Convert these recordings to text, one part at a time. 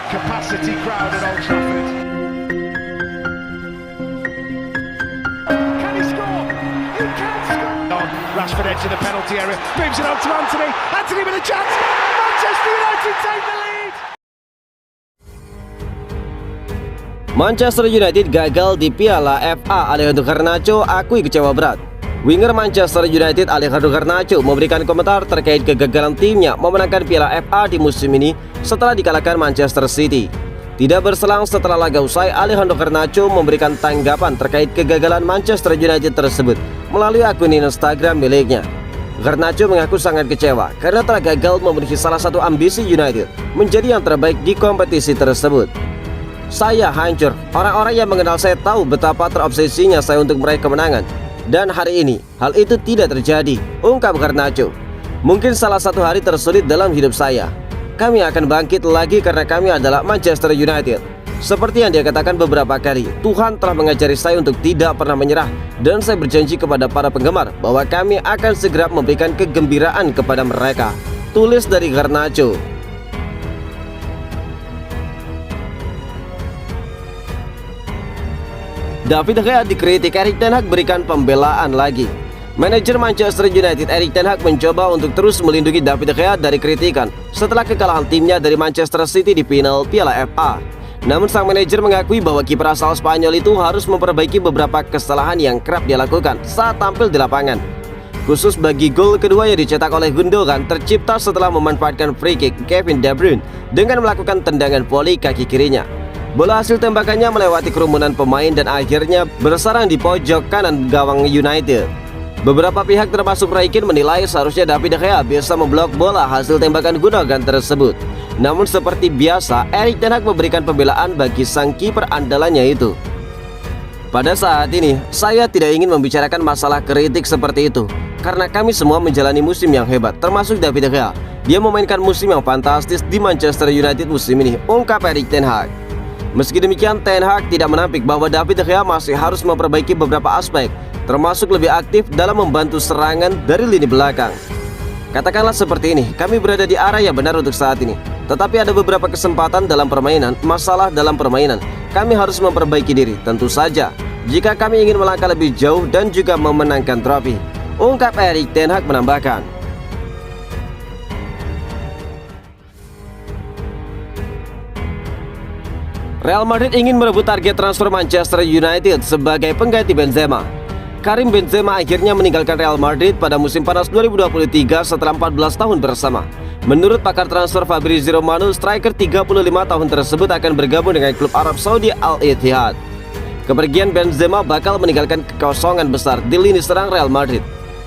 capacity crowd at Old Trafford. Can he score? He can score! Rashford edge of the penalty area, moves it on to Anthony. Anthony with a chance. Manchester United take the lead. Manchester United gagal di Piala FA. Alejandro Garnacho akui kecewa berat. Winger Manchester United Alejandro Garnacho memberikan komentar terkait kegagalan timnya memenangkan Piala FA di musim ini setelah dikalahkan Manchester City. Tidak berselang setelah laga usai, Alejandro Garnacho memberikan tanggapan terkait kegagalan Manchester United tersebut melalui akun Instagram miliknya. Garnacho mengaku sangat kecewa karena telah gagal memenuhi salah satu ambisi United menjadi yang terbaik di kompetisi tersebut. Saya hancur. Orang-orang yang mengenal saya tahu betapa terobsesinya saya untuk meraih kemenangan. Dan hari ini, hal itu tidak terjadi, ungkap Garnacho. Mungkin salah satu hari tersulit dalam hidup saya. Kami akan bangkit lagi karena kami adalah Manchester United. Seperti yang dia katakan beberapa kali, Tuhan telah mengajari saya untuk tidak pernah menyerah. Dan saya berjanji kepada para penggemar bahwa kami akan segera memberikan kegembiraan kepada mereka. Tulis dari Garnacho. David De Gea dikritik, Erik ten Hag berikan pembelaan lagi. Manajer Manchester United Erik ten Hag mencoba untuk terus melindungi David De Gea dari kritikan setelah kekalahan timnya dari Manchester City di final Piala FA. Namun sang manajer mengakui bahwa kiper asal Spanyol itu harus memperbaiki beberapa kesalahan yang kerap dia lakukan saat tampil di lapangan. Khusus bagi gol kedua yang dicetak oleh Gundogan tercipta setelah memanfaatkan free kick Kevin De Bruyne dengan melakukan tendangan voli kaki kirinya. Bola hasil tembakannya melewati kerumunan pemain dan akhirnya bersarang di pojok kanan gawang United. Beberapa pihak termasuk Roy Keane menilai seharusnya David De Gea bisa memblok bola hasil tembakan Gundogan tersebut. Namun seperti biasa, Erik ten Hag memberikan pembelaan bagi sang kiper andalannya itu. Pada saat ini, saya tidak ingin membicarakan masalah kritik seperti itu karena kami semua menjalani musim yang hebat, termasuk David De Gea. Dia memainkan musim yang fantastis di Manchester United musim ini, ungkap Erik ten Hag. Meski demikian, Ten Hag tidak menampik bahwa David De Gea masih harus memperbaiki beberapa aspek, termasuk lebih aktif dalam membantu serangan dari lini belakang. Katakanlah seperti ini, kami berada di arah yang benar untuk saat ini. Tetapi ada beberapa kesempatan dalam permainan, masalah dalam permainan. Kami harus memperbaiki diri, tentu saja, jika kami ingin melangkah lebih jauh dan juga memenangkan trofi, ungkap Erik ten Hag menambahkan. Real Madrid ingin merebut target transfer Manchester United sebagai pengganti Benzema. Karim Benzema akhirnya meninggalkan Real Madrid pada musim panas 2023 setelah 14 tahun bersama. Menurut pakar transfer Fabrizio Romano, striker 35 tahun tersebut akan bergabung dengan klub Arab Saudi Al Ittihad. Kepergian Benzema bakal meninggalkan kekosongan besar di lini serang Real Madrid.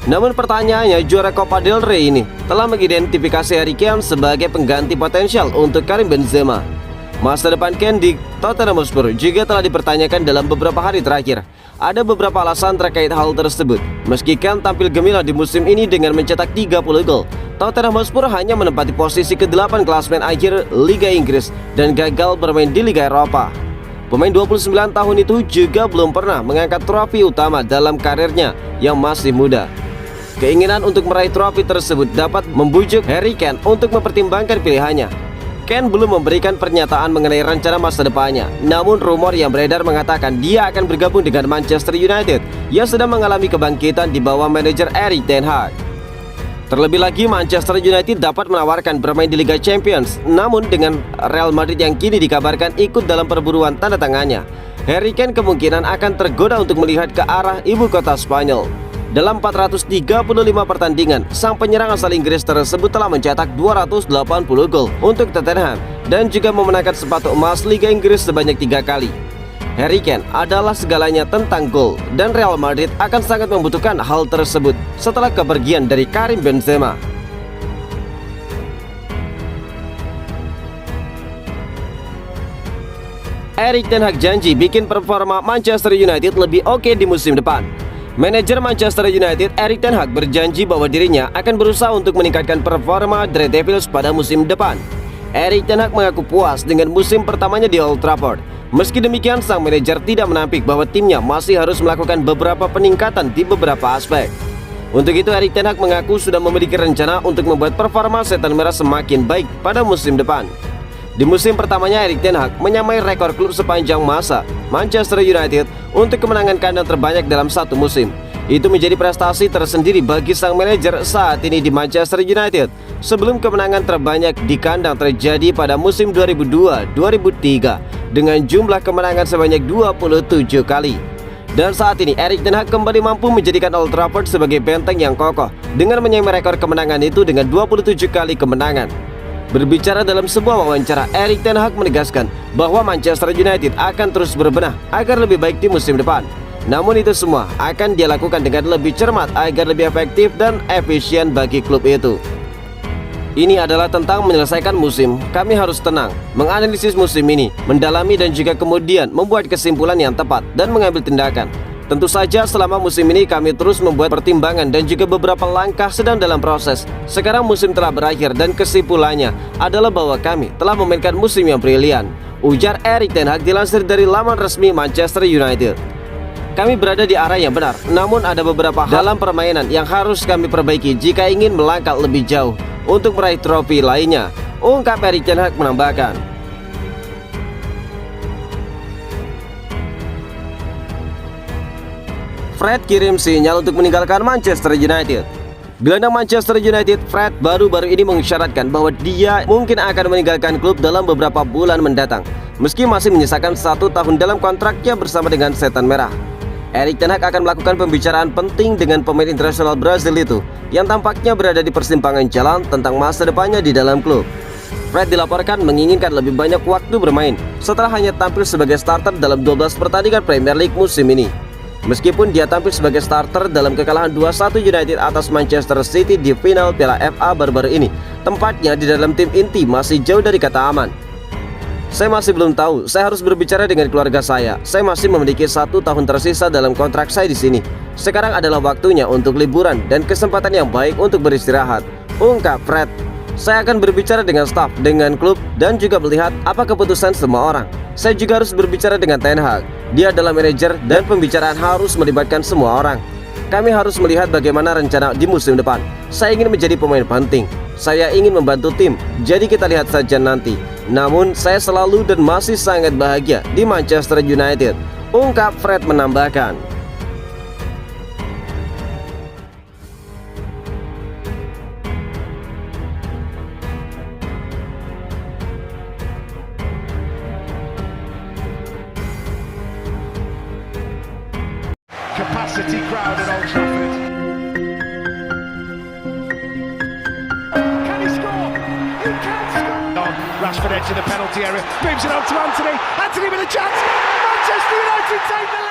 Namun pertanyaannya, juara Copa del Rey ini telah mengidentifikasi Harry Kane sebagai pengganti potensial untuk Karim Benzema. Masa depan Kane di Tottenham Hotspur juga telah dipertanyakan dalam beberapa hari terakhir. Ada beberapa alasan terkait hal tersebut. Meski Kane tampil gemilang di musim ini dengan mencetak 30 gol, Tottenham Hotspur hanya menempati posisi ke-8 klasemen akhir Liga Inggris dan gagal bermain di Liga Eropa. Pemain 29 tahun itu juga belum pernah mengangkat trofi utama dalam karirnya yang masih muda. Keinginan untuk meraih trofi tersebut dapat membujuk Harry Kane untuk mempertimbangkan pilihannya. Kane belum memberikan pernyataan mengenai rencana masa depannya. Namun rumor yang beredar mengatakan dia akan bergabung dengan Manchester United yang sedang mengalami kebangkitan di bawah manajer Erik ten Hag. Terlebih lagi, Manchester United dapat menawarkan bermain di Liga Champions. Namun dengan Real Madrid yang kini dikabarkan ikut dalam perburuan tanda tangannya, Harry Kane kemungkinan akan tergoda untuk melihat ke arah ibu kota Spanyol. Dalam 435 pertandingan, sang penyerang asal Inggris tersebut telah mencetak 280 gol untuk Tottenham dan juga memenangkan sepatu emas Liga Inggris sebanyak 3 kali. Harry Kane adalah segalanya tentang gol dan Real Madrid akan sangat membutuhkan hal tersebut setelah kepergian dari Karim Benzema. Erik ten Hag janji bikin performa Manchester United lebih oke di musim depan. Manajer Manchester United Erik ten Hag berjanji bahwa dirinya akan berusaha untuk meningkatkan performa The Red Devils pada musim depan. Erik ten Hag mengaku puas dengan musim pertamanya di Old Trafford. Meski demikian, sang manajer tidak menampik bahwa timnya masih harus melakukan beberapa peningkatan di beberapa aspek. Untuk itu, Erik ten Hag mengaku sudah memiliki rencana untuk membuat performa Setan Merah semakin baik pada musim depan. Di musim pertamanya Erik ten Hag menyamai rekor klub sepanjang masa Manchester United untuk kemenangan kandang terbanyak dalam satu musim. Itu menjadi prestasi tersendiri bagi sang manajer saat ini di Manchester United. Sebelum kemenangan terbanyak di kandang terjadi pada musim 2002-2003 dengan jumlah kemenangan sebanyak 27 kali. Dan saat ini Erik ten Hag kembali mampu menjadikan Old Trafford sebagai benteng yang kokoh dengan menyamai rekor kemenangan itu dengan 27 kali kemenangan. Berbicara dalam sebuah wawancara, Erik ten Hag menegaskan bahwa Manchester United akan terus berbenah agar lebih baik di musim depan. Namun itu semua akan dia lakukan dengan lebih cermat agar lebih efektif dan efisien bagi klub itu. Ini adalah tentang menyelesaikan musim. Kami harus tenang, menganalisis musim ini, mendalami dan juga kemudian membuat kesimpulan yang tepat dan mengambil tindakan. Tentu saja selama musim ini kami terus membuat pertimbangan dan juga beberapa langkah sedang dalam proses. Sekarang musim telah berakhir dan kesimpulannya adalah bahwa kami telah memainkan musim yang brilian, ujar Erik ten Hag dilansir dari laman resmi Manchester United. Kami berada di arah yang benar, namun ada beberapa hal dalam permainan yang harus kami perbaiki jika ingin melangkah lebih jauh untuk meraih trofi lainnya, ungkap Erik ten Hag menambahkan. Fred kirim sinyal untuk meninggalkan Manchester United. Gelandang Manchester United, Fred, baru-baru ini mengisyaratkan bahwa dia mungkin akan meninggalkan klub dalam beberapa bulan mendatang, meski masih menyisakan 1 tahun dalam kontraknya bersama dengan Setan Merah. Erik ten Hag akan melakukan pembicaraan penting dengan pemain internasional Brazil itu, yang tampaknya berada di persimpangan jalan tentang masa depannya di dalam klub. Fred dilaporkan menginginkan lebih banyak waktu bermain setelah hanya tampil sebagai starter dalam 12 pertandingan Premier League musim ini. Meskipun dia tampil sebagai starter dalam kekalahan 2-1 United atas Manchester City di final Piala FA baru-baru ini, tempatnya di dalam tim inti masih jauh dari kata aman. Saya masih belum tahu, saya harus berbicara dengan keluarga saya. Saya masih memiliki 1 tahun tersisa dalam kontrak saya di sini. Sekarang adalah waktunya untuk liburan dan kesempatan yang baik untuk beristirahat, ungkap Fred. Saya akan berbicara dengan staf, dengan klub, dan juga melihat apa keputusan semua orang. Saya juga harus berbicara dengan ten Hag. Dia adalah manajer dan pembicaraan harus melibatkan semua orang. Kami harus melihat bagaimana rencana di musim depan. Saya ingin menjadi pemain penting. Saya ingin membantu tim. Jadi kita lihat saja nanti. Namun saya selalu dan masih sangat bahagia di Manchester United, ungkap Fred menambahkan. Capacity crowd at Old Trafford. Can he score? He can score! On, Rashford edge of the penalty area, moves it on to Anthony. Anthony with a chance. Manchester United take the lead.